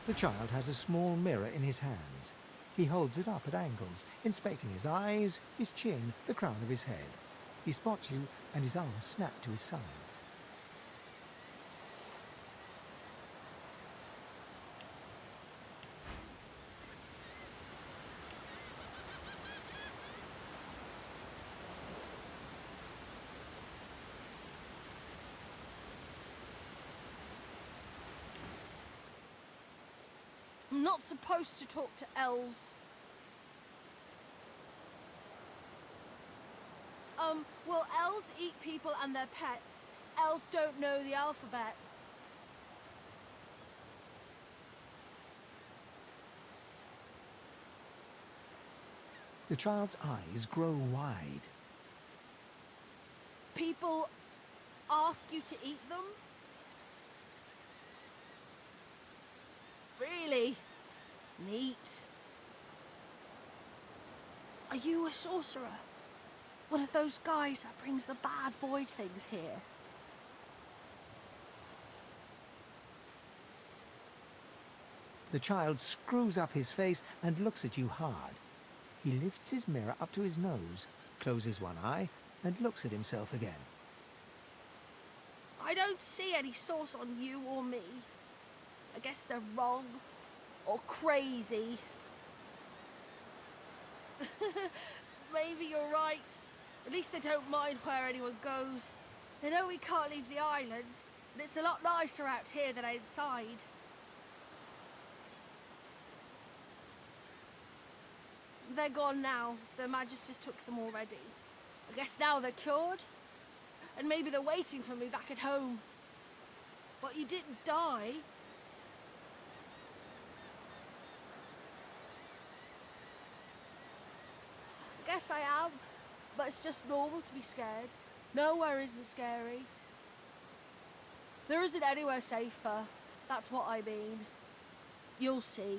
The child has a small mirror in his hands. He holds it up at angles, inspecting his eyes, his chin, the crown of his head. He spots you, and his arms snap to his sides. I'm not supposed to talk to elves. Well, elves eat people and their pets. Elves don't know the alphabet. The child's eyes grow wide. People ask you to eat them? Really? Neat. Are you a sorcerer? One of those guys that brings the bad void things here? The child screws up his face and looks at you hard. He lifts his mirror up to his nose, closes one eye, and looks at himself again. I don't see any source on you or me. I guess they're wrong. Or crazy. Maybe you're right. At least they don't mind where anyone goes. They know we can't leave the island, and it's a lot nicer out here than inside. They're gone now. Their magisters took them already. I guess now they're cured. And maybe they're waiting for me back at home. But you didn't die. Guess I am, but it's just normal to be scared. Nowhere isn't scary. There isn't anywhere safer. That's what I mean. You'll see.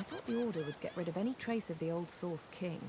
I thought the Order would get rid of any trace of the old Source King.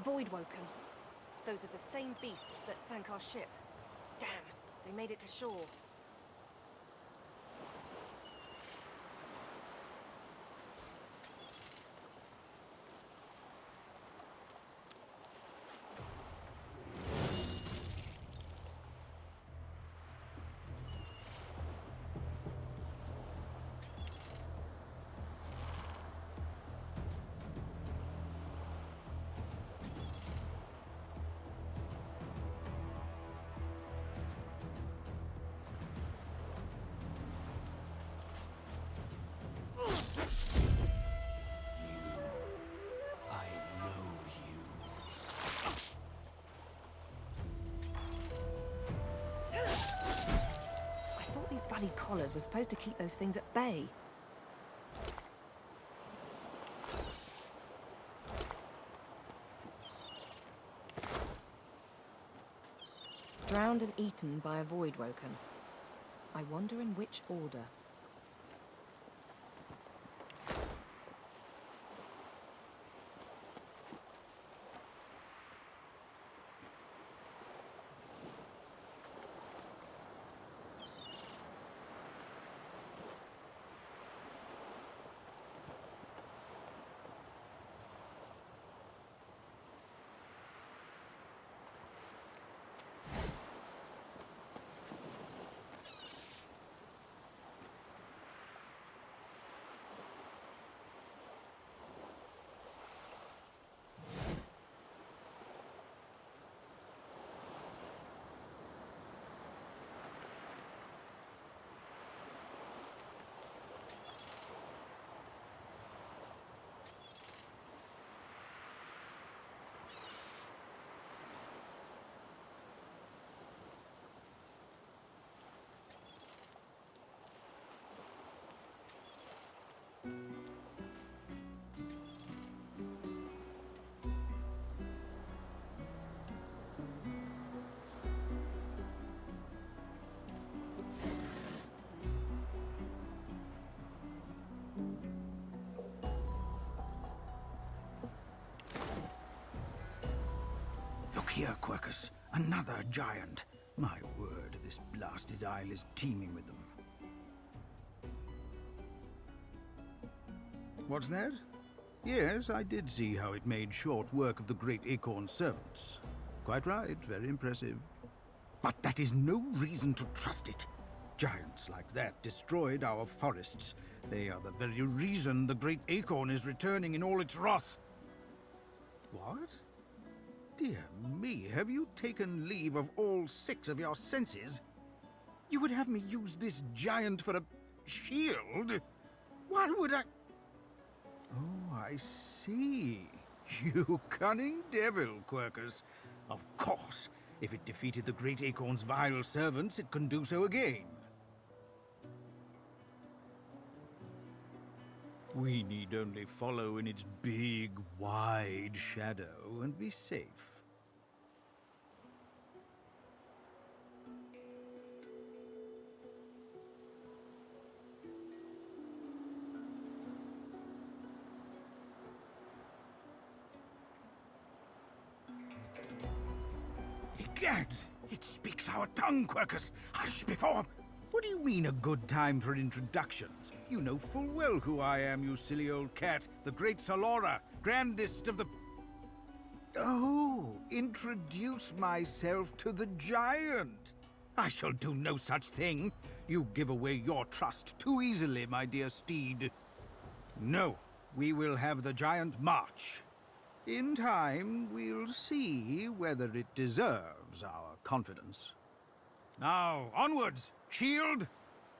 Voidwoken. Those are the same beasts that sank our ship. Damn, they made it to shore. collars were supposed to keep those things at bay. Drowned and eaten by a void woken. I wonder in which order. Look here, Quercus. Another giant. My word, this blasted isle is teeming with them. What's that? Yes, I did see how it made short work of the great acorn servants. Quite right, very impressive. But that is no reason to trust it. Giants like that destroyed our forests. They are the very reason the great acorn is returning in all its wrath. What? Dear me, have you taken leave of all 6 of your senses? You would have me use this giant for a shield? Why would I... Oh, I see. You cunning devil, Quercus. Of course, if it defeated the great acorn's vile servants, it can do so again. We need only follow in its big, wide shadow and be safe. Egad! It speaks our tongue, Quercus! Hush before... What do you mean, a good time for introductions? You know full well who I am, you silly old cat. The great Salora, grandest of the... Oh, introduce myself to the giant. I shall do no such thing. You give away your trust too easily, my dear steed. No, we will have the giant march. In time, we'll see whether it deserves our confidence. Now, onwards! Shield!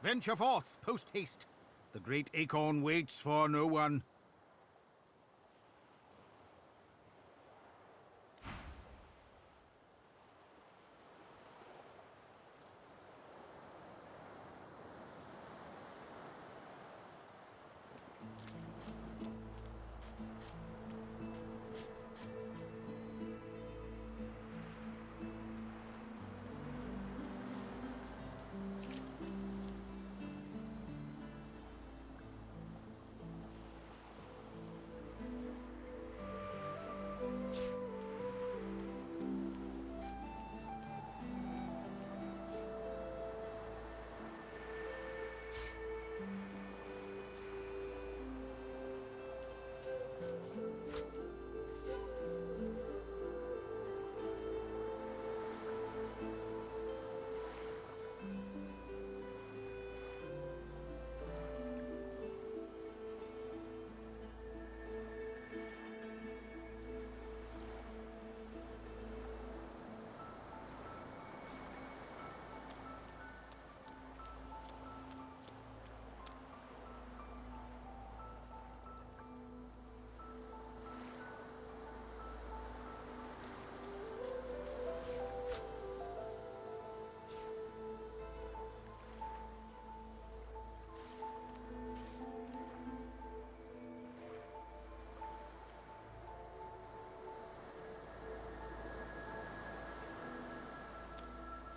Venture forth, post-haste. The great acorn waits for no one.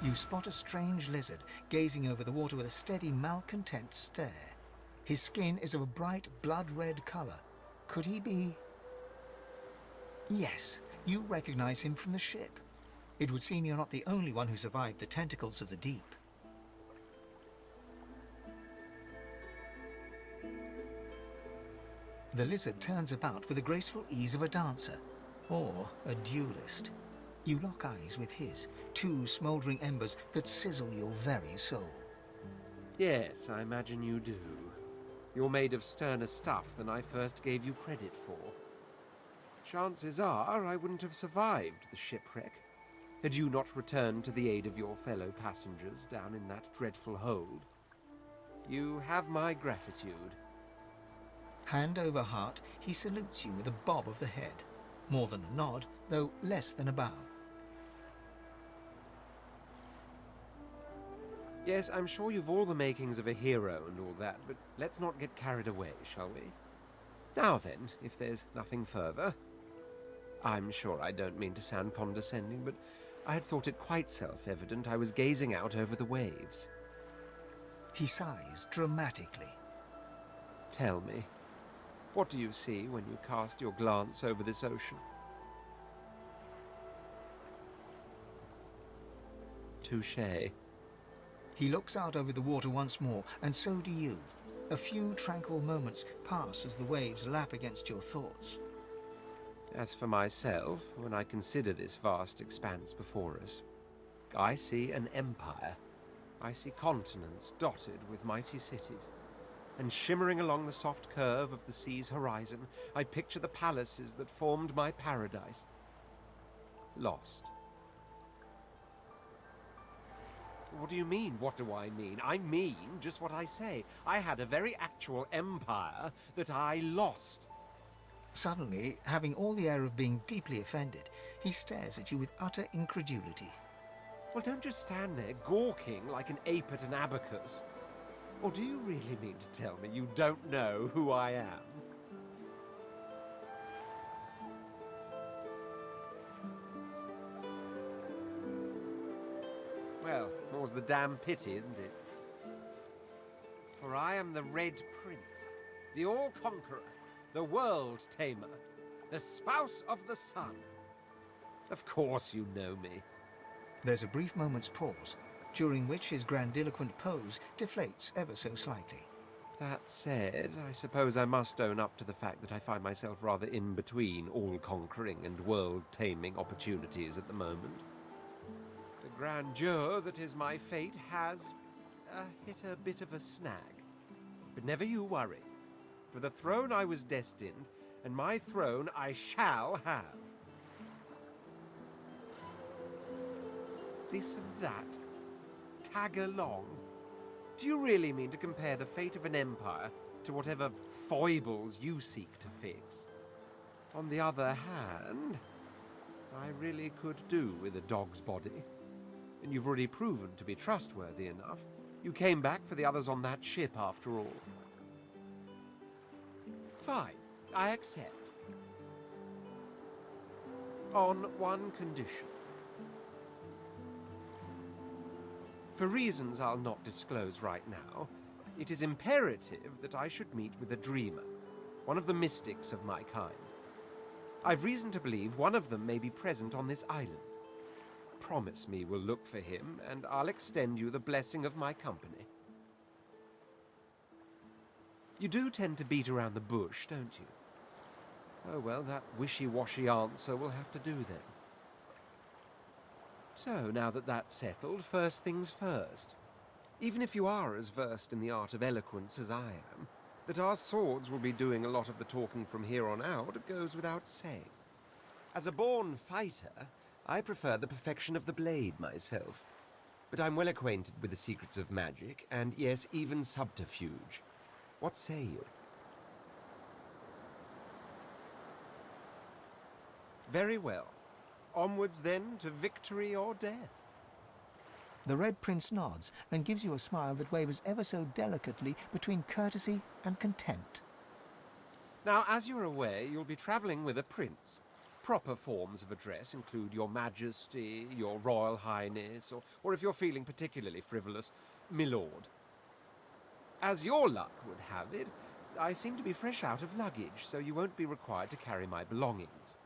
You spot a strange lizard gazing over the water with a steady, malcontent stare. His skin is of a bright, blood-red colour. Could he be... Yes, you recognize him from the ship. It would seem you're not the only one who survived the tentacles of the deep. The lizard turns about with the graceful ease of a dancer, or a duelist. You lock eyes with his, two smouldering embers that sizzle your very soul. Yes, I imagine you do. You're made of sterner stuff than I first gave you credit for. Chances are I wouldn't have survived the shipwreck had you not returned to the aid of your fellow passengers down in that dreadful hold. You have my gratitude. Hand over heart, he salutes you with a bob of the head. More than a nod, though less than a bow. Yes, I'm sure you've all the makings of a hero and all that, but let's not get carried away, shall we? Now then, if there's nothing further... I'm sure I don't mean to sound condescending, but I had thought it quite self-evident I was gazing out over the waves. He sighs dramatically. Tell me, what do you see when you cast your glance over this ocean? Touché. He looks out over the water once more, and so do you. A few tranquil moments pass as the waves lap against your thoughts. As for myself, when I consider this vast expanse before us, I see an empire. I see continents dotted with mighty cities. And shimmering along the soft curve of the sea's horizon, I picture the palaces that formed my paradise. Lost. What do you mean, what do I mean? I mean just what I say. I had a very actual empire that I lost. Suddenly, having all the air of being deeply offended, he stares at you with utter incredulity. Well, don't just stand there gawking like an ape at an abacus. Or do you really mean to tell me you don't know who I am? Well, more's the damn pity, isn't it? For I am the Red Prince, the All-Conqueror, the World-Tamer, the Spouse of the Sun. Of course you know me. There's a brief moment's pause, during which his grandiloquent pose deflates ever so slightly. That said, I suppose I must own up to the fact that I find myself rather in between all-conquering and world-taming opportunities at the moment. The grandeur that is my fate has hit a bit of a snag. But never you worry. For the throne I was destined, and my throne I shall have. This and that. Tag along. Do you really mean to compare the fate of an empire to whatever foibles you seek to fix? On the other hand, I really could do with a dog's body. And you've already proven to be trustworthy enough. You came back for the others on that ship, after all. Fine, I accept. On one condition. For reasons I'll not disclose right now, it is imperative that I should meet with a dreamer, one of the mystics of my kind. I've reason to believe one of them may be present on this island. Promise me we'll look for him, and I'll extend you the blessing of my company. You do tend to beat around the bush, don't you? Oh well, that wishy-washy answer will have to do then. So, now that that's settled, first things first. Even if you are as versed in the art of eloquence as I am, that our swords will be doing a lot of the talking from here on out goes without saying. As a born fighter, I prefer the perfection of the blade myself. But I'm well acquainted with the secrets of magic, and yes, even subterfuge. What say you? Very well. Onwards then to victory or death. The Red Prince nods and gives you a smile that wavers ever so delicately between courtesy and contempt. Now, as you're aware, you'll be traveling with a prince. proper forms of address include Your Majesty, Your Royal Highness, or if you're feeling particularly frivolous, Milord. As your luck would have it, I seem to be fresh out of luggage, so you won't be required to carry my belongings.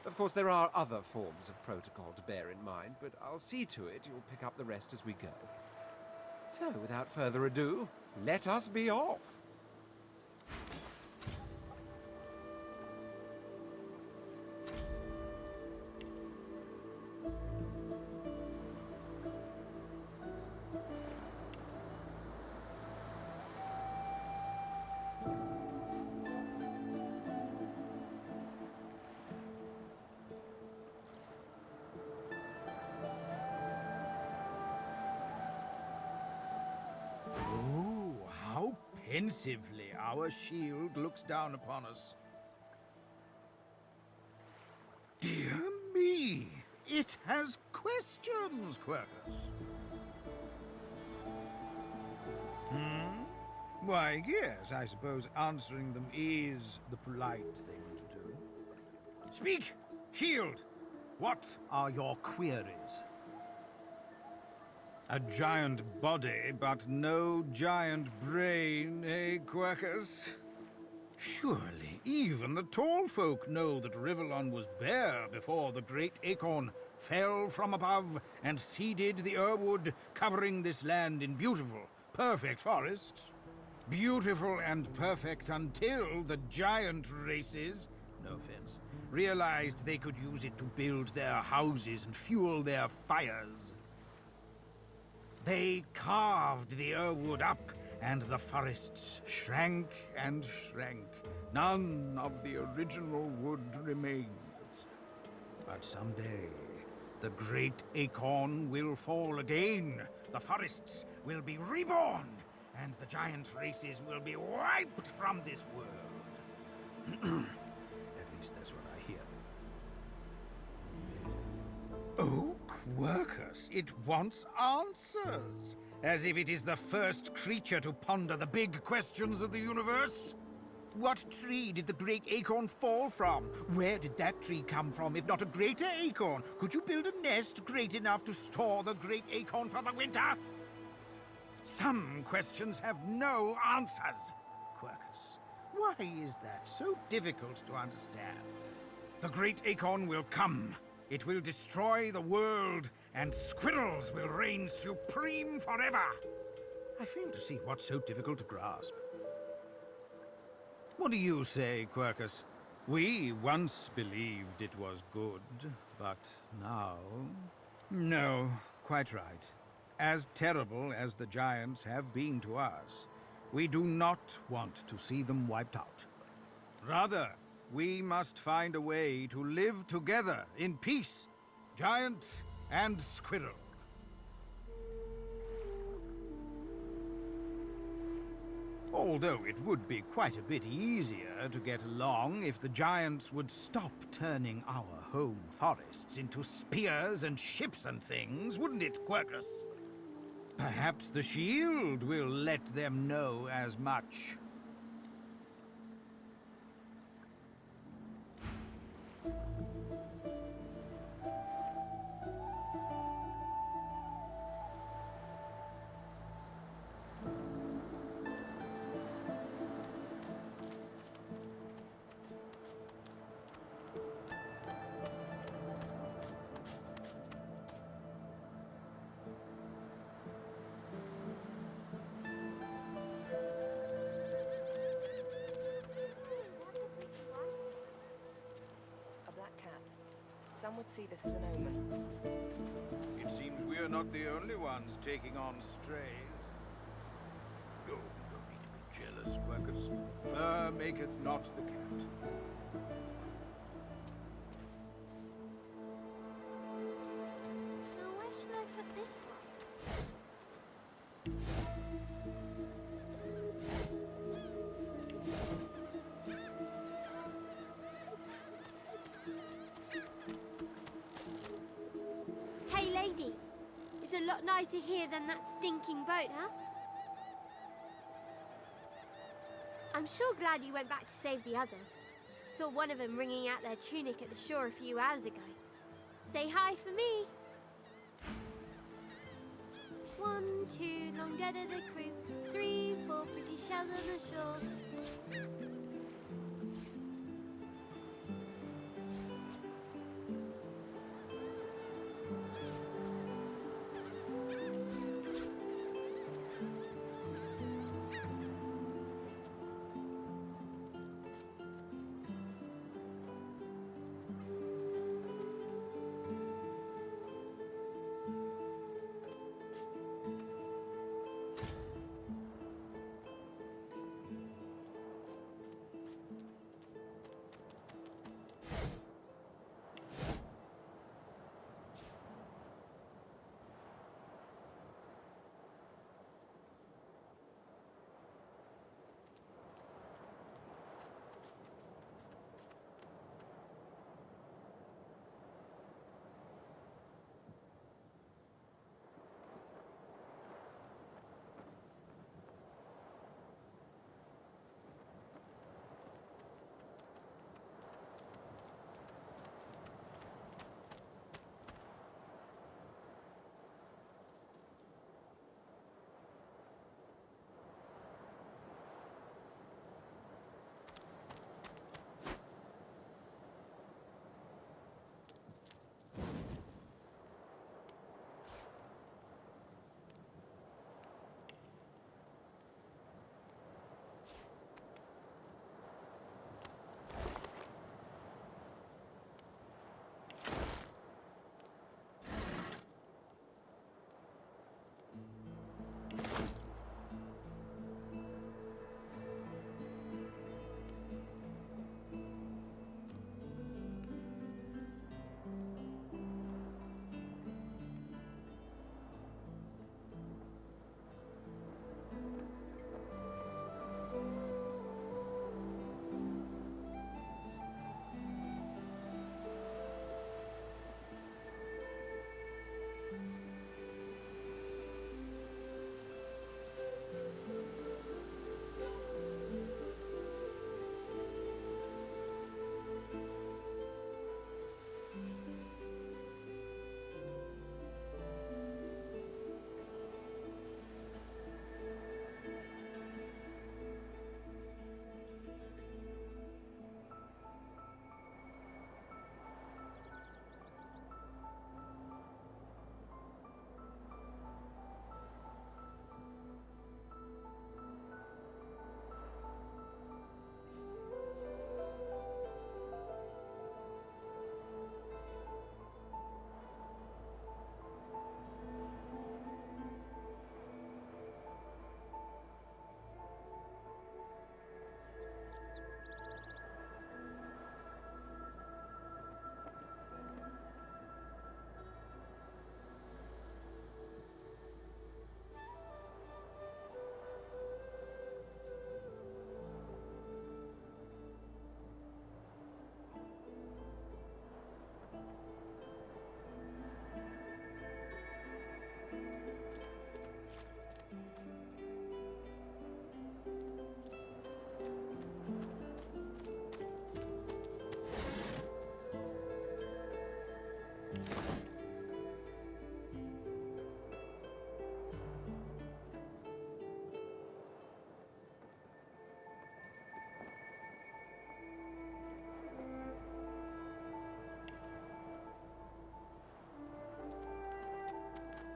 Of course, there are other forms of protocol to bear in mind, but I'll see to it you'll pick up the rest as we go. So, without further ado, let us be off. Oh, how pensively our shield looks down upon us. Dear me! It has questions, Quercus. Why, yes, I suppose answering them is the polite thing to do. Speak, shield! What are your queries? A giant body, but no giant brain, eh, Quercus? Surely even the tall folk know that Rivellon was bare before the great acorn fell from above and seeded the Urwood, covering this land in beautiful, perfect forests. Beautiful and perfect until the giant races, no offense, realized they could use it to build their houses and fuel their fires. They carved the Urwood up, and the forests shrank and shrank. None of the original wood remains. But someday, the great acorn will fall again. The forests will be reborn, and the giant races will be wiped from this world. At least that's what I hear. Oh, Quercus, it wants answers. As if it is the first creature to ponder the big questions of the universe. What tree did the great acorn fall from? Where did that tree come from, if not a greater acorn? Could you build a nest great enough to store the great acorn for the winter? Some questions have no answers, Quercus. Why is that so difficult to understand? The great acorn will come. It will destroy the world, and squirrels will reign supreme forever. I fail to see what's so difficult to grasp. What do you say, Quercus? We once believed it was good, but now... No, quite right. As terrible as the giants have been to us, we do not want to see them wiped out. Rather, we must find a way to live together in peace, giant and squirrel. Although it would be quite a bit easier to get along if the giants would stop turning our home forests into spears and ships and things, wouldn't it, Quercus? Perhaps the shield will let them know as much. Some would see this as an omen. It seems we are not the only ones taking on strays. No, no need to be jealous, Quercus. Fur maketh not the cat. Now where should I put this one? Hey lady, it's a lot nicer here than that stinking boat, huh? I'm sure glad you went back to save the others. saw one of them wringing out their tunic at the shore a few hours ago. Say hi for me. 1, 2, long dead of the crew. 3, 4, pretty shells on the shore.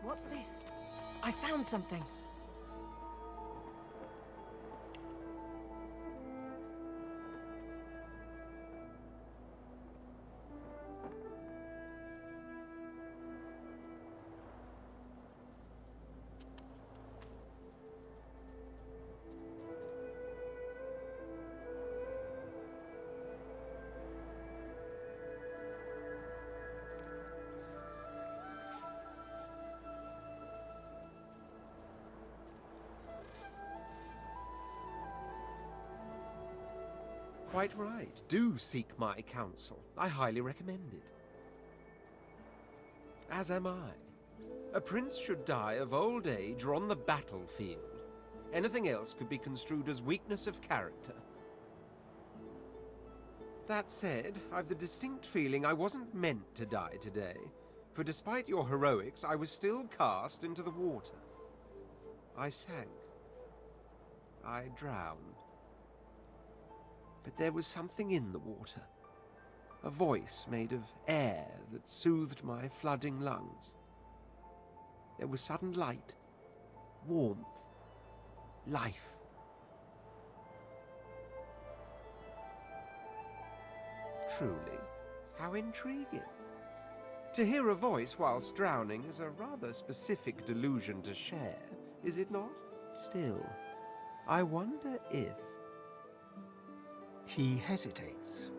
What's this? I found something. Quite right. Do seek my counsel. I highly recommend it. As am I. A prince should die of old age or on the battlefield. Anything else could be construed as weakness of character. That said, I've the distinct feeling I wasn't meant to die today, for despite your heroics, I was still cast into the water. I sank. I drowned. But there was something in the water. A voice made of air that soothed my flooding lungs. There was sudden light, warmth, life. Truly, how intriguing. To hear a voice whilst drowning is a rather specific delusion to share, is it not? Still, I wonder if... He hesitates.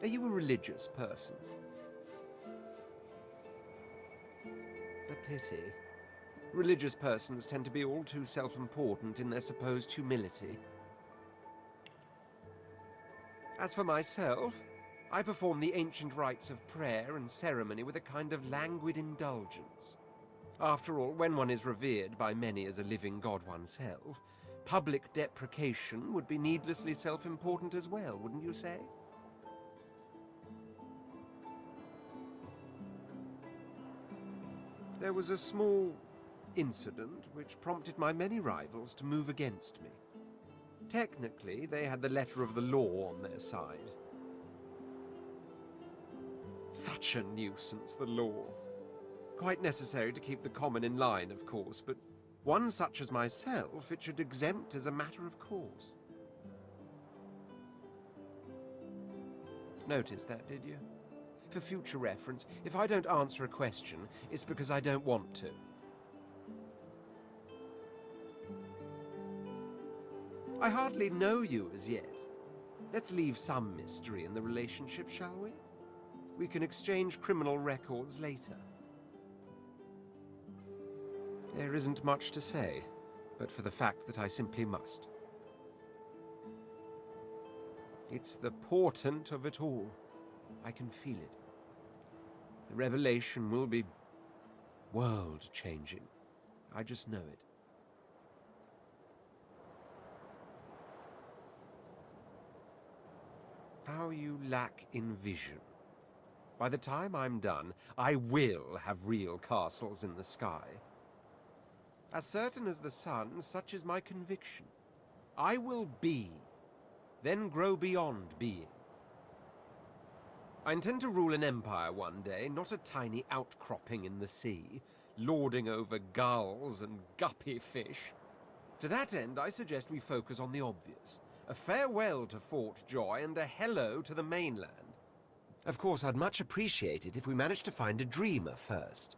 Are you a religious person? A pity. Religious persons tend to be all too self-important in their supposed humility. As for myself, I perform the ancient rites of prayer and ceremony with a kind of languid indulgence. After all, when one is revered by many as a living god oneself, public deprecation would be needlessly self-important as well, wouldn't you say? There was a small incident which prompted my many rivals to move against me. Technically, they had the letter of the law on their side. Such a nuisance, the law. Quite necessary to keep the common in line, of course, but one such as myself it should exempt as a matter of course. Notice that, did you? For future reference, if I don't answer a question, it's because I don't want to. I hardly know you as yet. Let's leave some mystery in the relationship, shall we? We can exchange criminal records later. There isn't much to say, but for the fact that I simply must. It's the portent of it all. I can feel it. The revelation will be world-changing. I just know it. How you lack in vision. By the time I'm done, I will have real castles in the sky. As certain as the sun, such is my conviction. I will be, then grow beyond being. I intend to rule an empire one day, not a tiny outcropping in the sea, lording over gulls and guppy fish. To that end, I suggest we focus on the obvious. A farewell to Fort Joy and a hello to the mainland. Of course, I'd much appreciate it if we managed to find a dreamer first.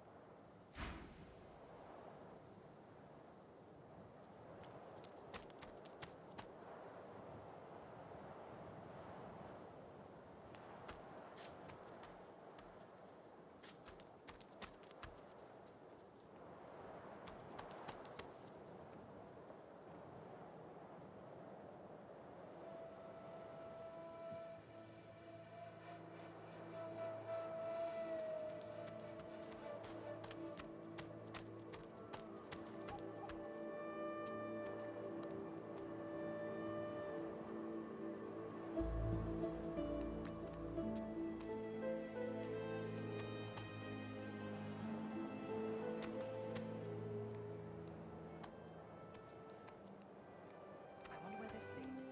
I wonder where this leads.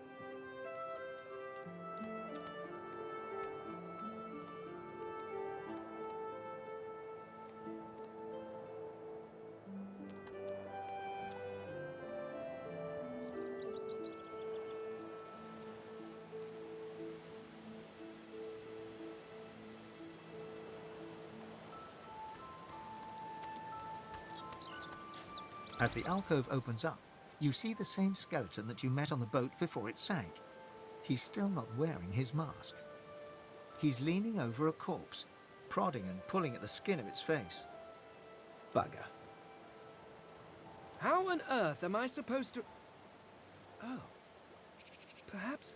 As the alcove opens up, you see the same skeleton that you met on the boat before it sank. He's still not wearing his mask. He's leaning over a corpse, prodding and pulling at the skin of its face. Bugger. How on earth am I supposed to... Oh. Perhaps...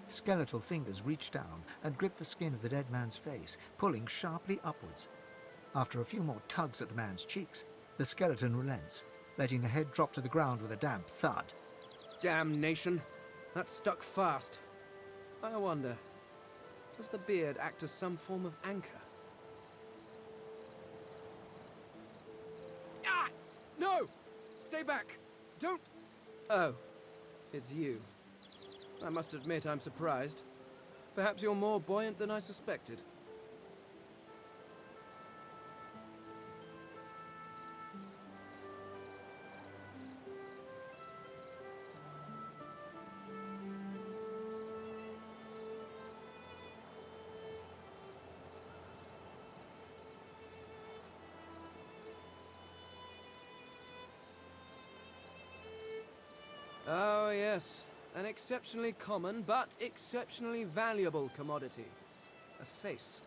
Skeletal fingers reach down and grip the skin of the dead man's face, pulling sharply upwards. After a few more tugs at the man's cheeks, the skeleton relents, letting the head drop to the ground with a damp thud. Damnation. That's stuck fast. I wonder, does the beard act as some form of anchor? Ah! No! Stay back! Don't... Oh, it's you. I must admit I'm surprised. Perhaps you're more buoyant than I suspected. Oh, yes. An exceptionally common, but exceptionally valuable commodity. A face.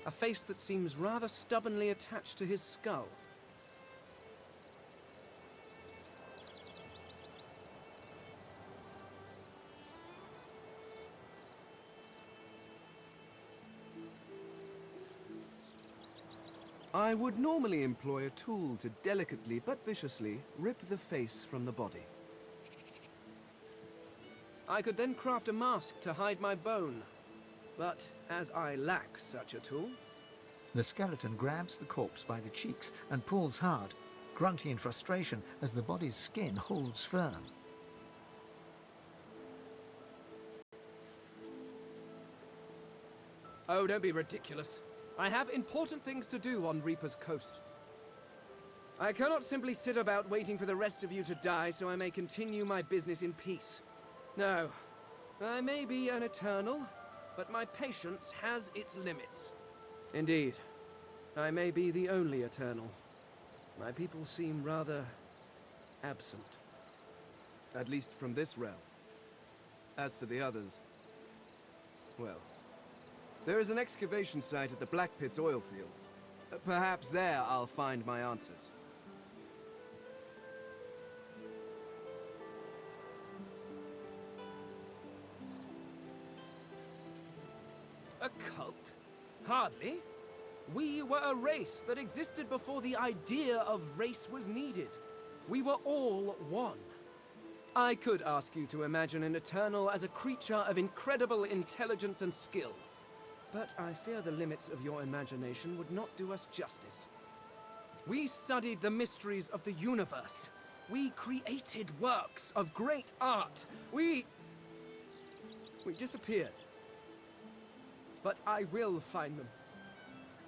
A face that seems rather stubbornly attached to his skull. I would normally employ a tool to delicately but viciously rip the face from the body. I could then craft a mask to hide my bone, but as I lack such a tool... The skeleton grabs the corpse by the cheeks and pulls hard, grunting in frustration as the body's skin holds firm. Oh, don't be ridiculous. I have important things to do on Reaper's Coast. I cannot simply sit about waiting for the rest of you to die so I may continue my business in peace. No, I may be an eternal, but my patience has its limits. Indeed, I may be the only eternal. My people seem rather absent. At least from this realm. As for the others, well... There is an excavation site at the Black Pit's oil fields. Perhaps there I'll find my answers. A cult? Hardly. We were a race that existed before the idea of race was needed. We were all one. I could ask you to imagine an Eternal as a creature of incredible intelligence and skill. But I fear the limits of your imagination would not do us justice. We studied the mysteries of the universe. We created works of great art. We disappeared. But I will find them.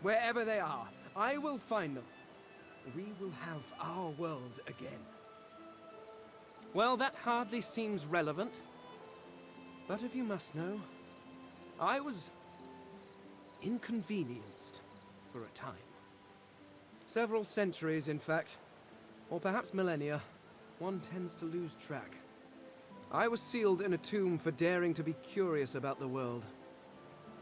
Wherever they are, I will find them. We will have our world again. Well, that hardly seems relevant. But if you must know, I was inconvenienced for a time. Several centuries, in fact. Or perhaps millennia. One tends to lose track. I was sealed in a tomb for daring to be curious about the world.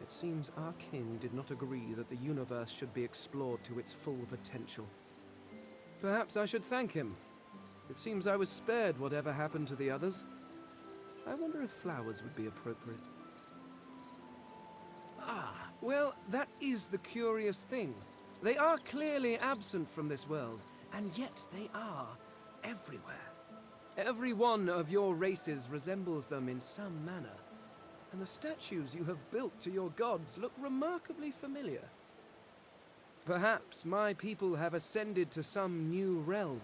It seems our king did not agree that the universe should be explored to its full potential. Perhaps I should thank him. It seems I was spared whatever happened to the others. I wonder if flowers would be appropriate. Ah, well, that is the curious thing. They are clearly absent from this world, and yet they are everywhere. Every one of your races resembles them in some manner, and the statues you have built to your gods look remarkably familiar. Perhaps my people have ascended to some new realm,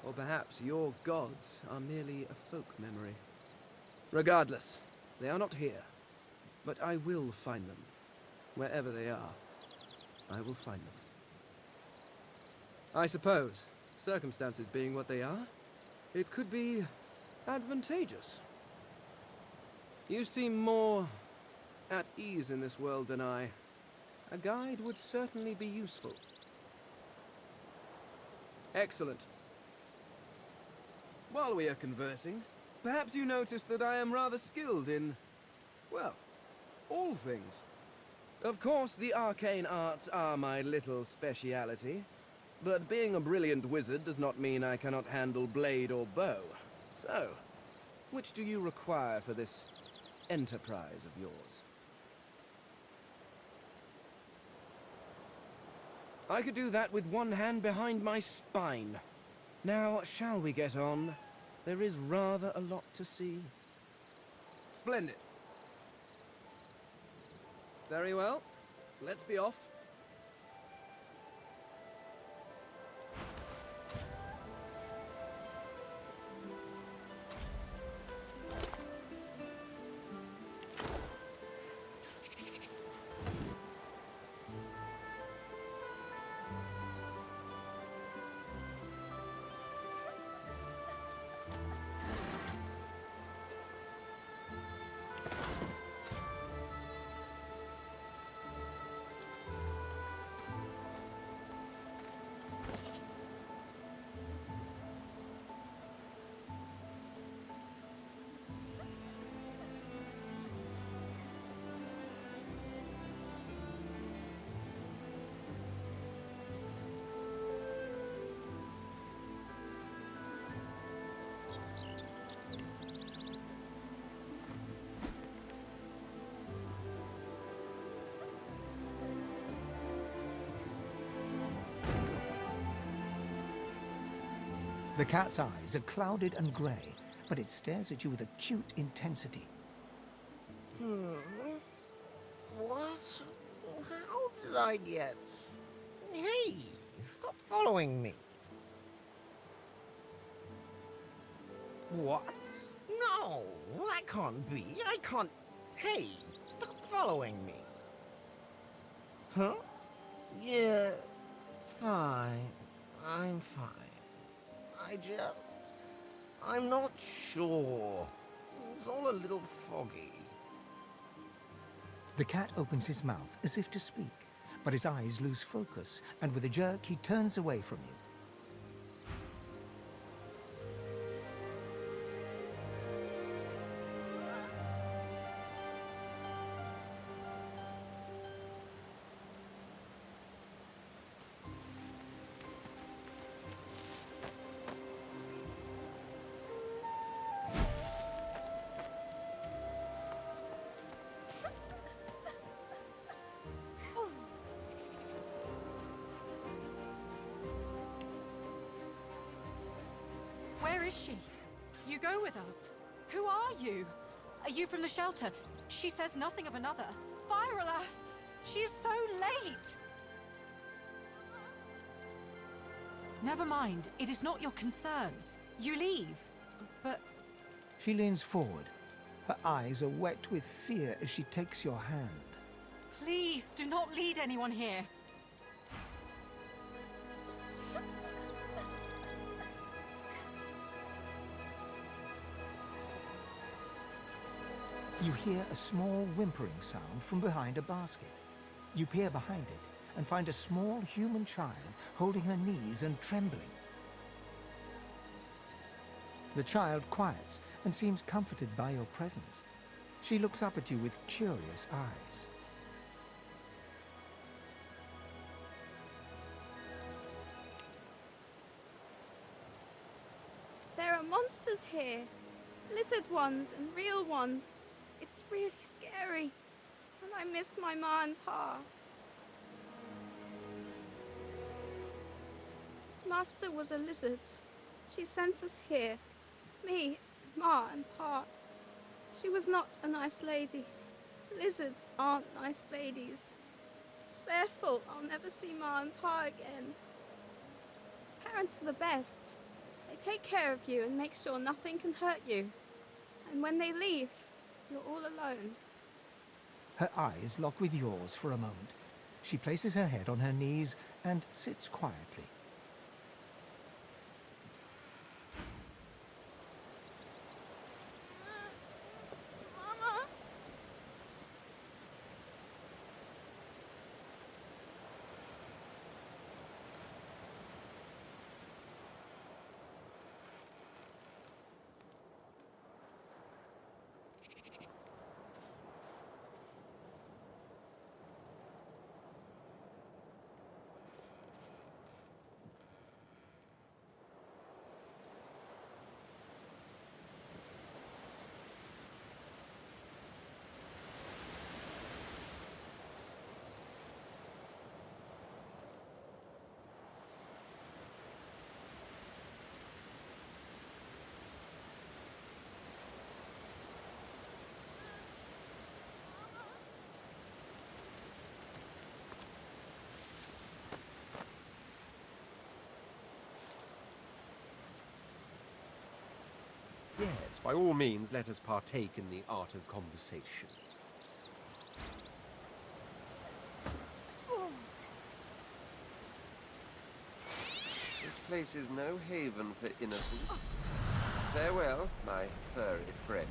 or perhaps your gods are merely a folk memory. Regardless, they are not here. But I will find them. Wherever they are, I will find them. I suppose, circumstances being what they are, it could be advantageous. You seem more at ease in this world than I. A guide would certainly be useful. Excellent. While we are conversing, perhaps you notice that I am rather skilled in, well, all things. Of course, the arcane arts are my little speciality, but being a brilliant wizard does not mean I cannot handle blade or bow. So, which do you require for this enterprise of yours? I could do that with one hand behind my spine. Now, shall we get on? There is rather a lot to see. Splendid. Very well. Let's be off. The cat's eyes are clouded and grey, but it stares at you with acute intensity. What? How did I get... Hey, stop following me. What? No, that can't be. I can't... Hey, stop following me. Huh? Yeah, fine. I'm fine. I'm not sure. It's all a little foggy. The cat opens his mouth as if to speak, but his eyes lose focus, and with a jerk he turns away from you. Where is she? You go with us. Who are you? Are you from the shelter? She says nothing of another. Fire, alas! She is so late! Never mind. It is not your concern. You leave. But... She leans forward. Her eyes are wet with fear as she takes your hand. Please, do not lead anyone here. You hear a small whimpering sound from behind a basket. You peer behind it and find a small human child holding her knees and trembling. The child quiets and seems comforted by your presence. She looks up at you with curious eyes. There are monsters here. Lizard ones and real ones. It's really scary. And I miss my ma and pa. Master was a lizard. She sent us here. Me, ma and pa. She was not a nice lady. Lizards aren't nice ladies. It's their fault I'll never see ma and pa again. Parents are the best. They take care of you and make sure nothing can hurt you. And when they leave, you're all alone. Her eyes lock with yours for a moment. She places her head on her knees and sits quietly. Mama? Yes, by all means, let us partake in the art of conversation. This place is no haven for innocence. Farewell, my furry friend.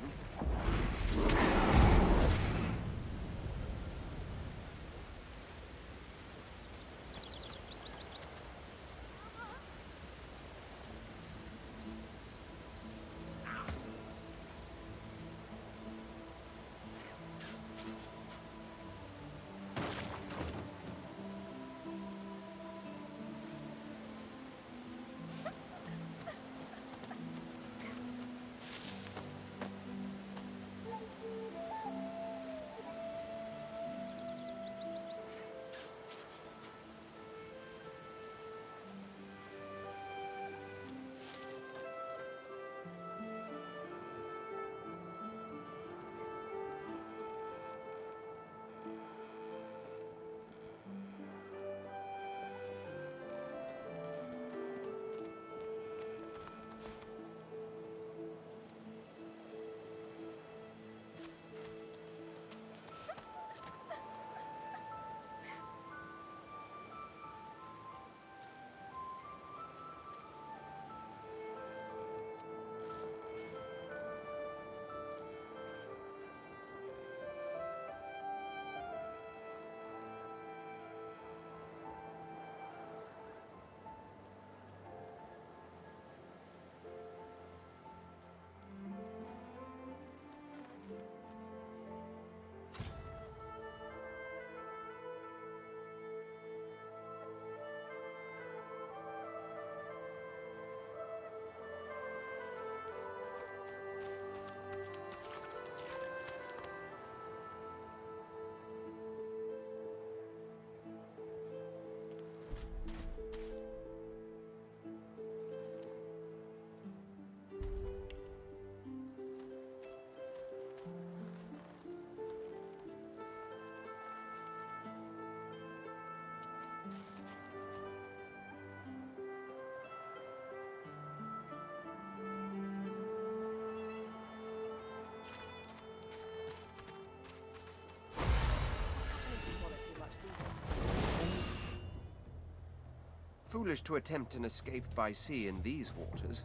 Foolish to attempt an escape by sea in these waters.